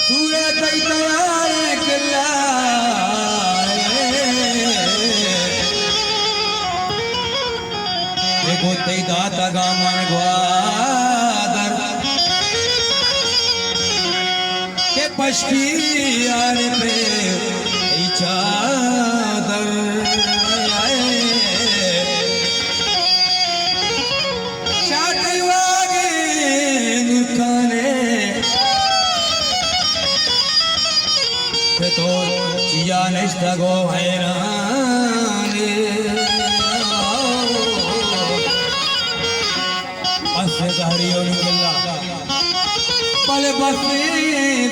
सूरत तैयार किला गोते दाता गामन ग्वादर के पश्की यार पे चादर शाटवागे दुकाने तो चिया निष्ठगो हैराने धारियों गिल्ला पल बसे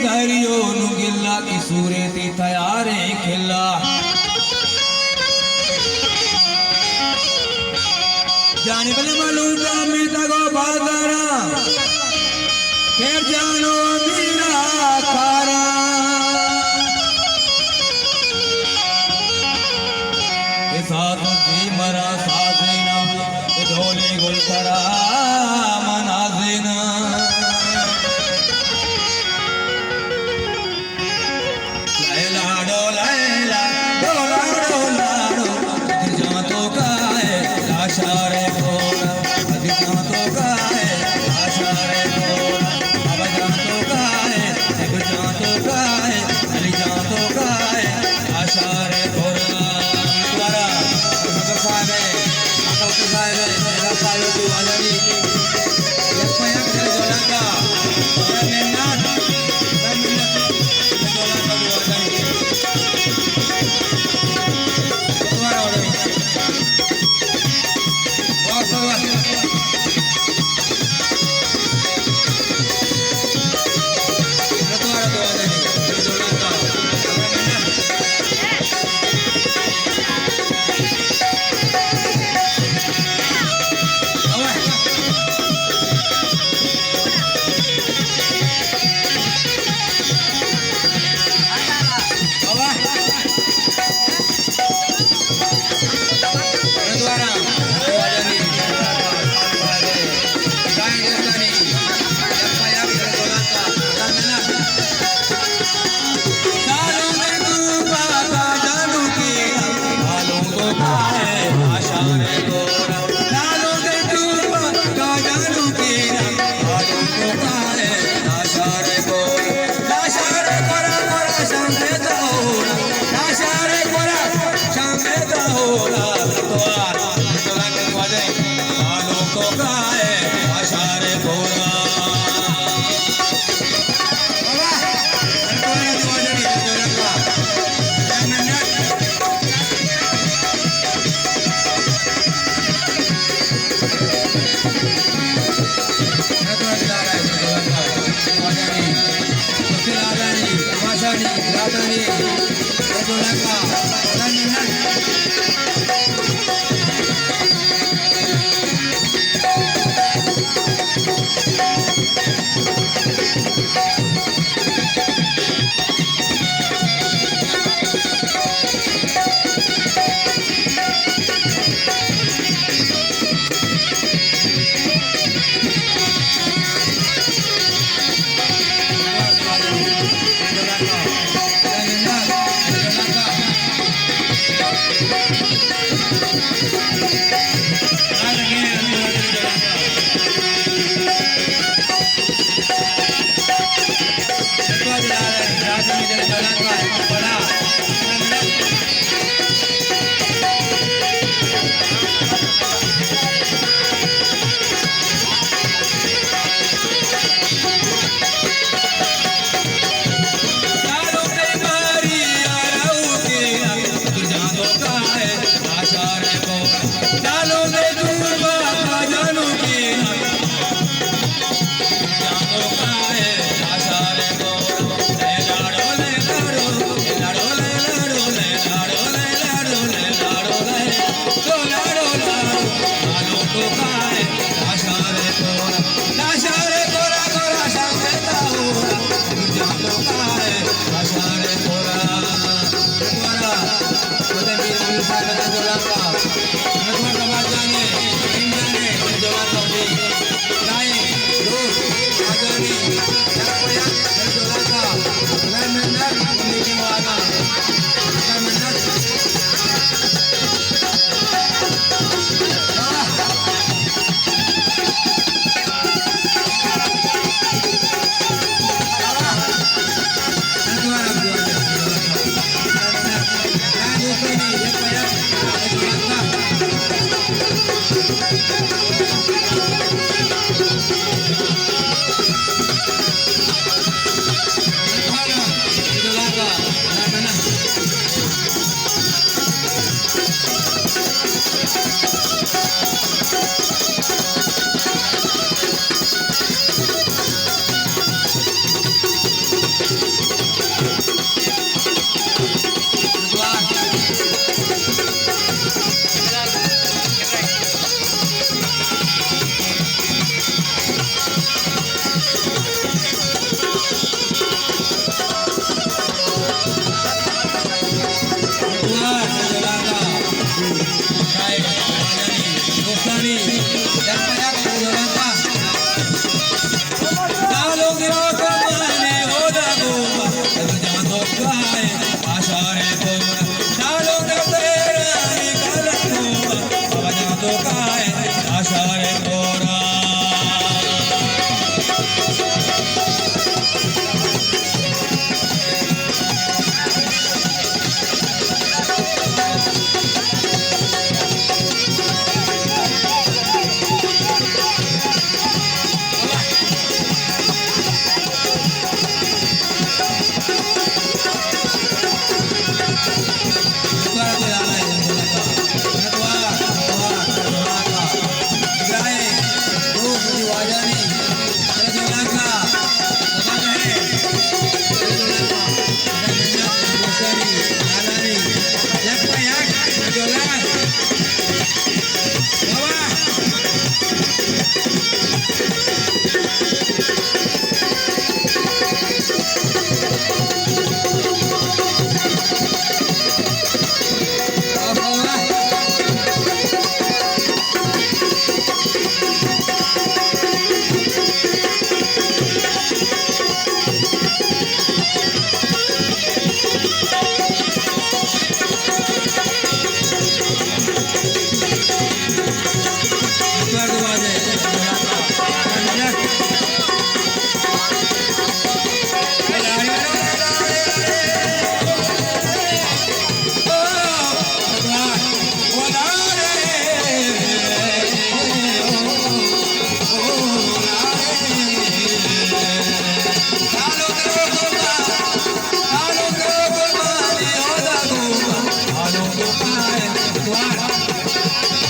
धारियों गिल्ला की सूरे थी तैयारे खिल्ला जाने बले मलूका मिर्दा गो बाजारा फिर जानो मीरा खारा साथ मरा साजना ढोले गुल करा मनाजिना लैला डोला डोलाड़ो जातो का है आशारे भोला जातो का है आशारे भोला अब जातो का है जातो का है अली जातो का है आशारे भोला তোকায়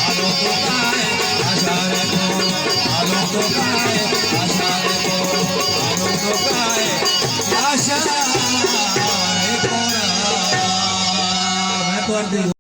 আলো তোকায় আশার কোন আলো তোকায় আশার কোন আলো তোকায় আশার কোন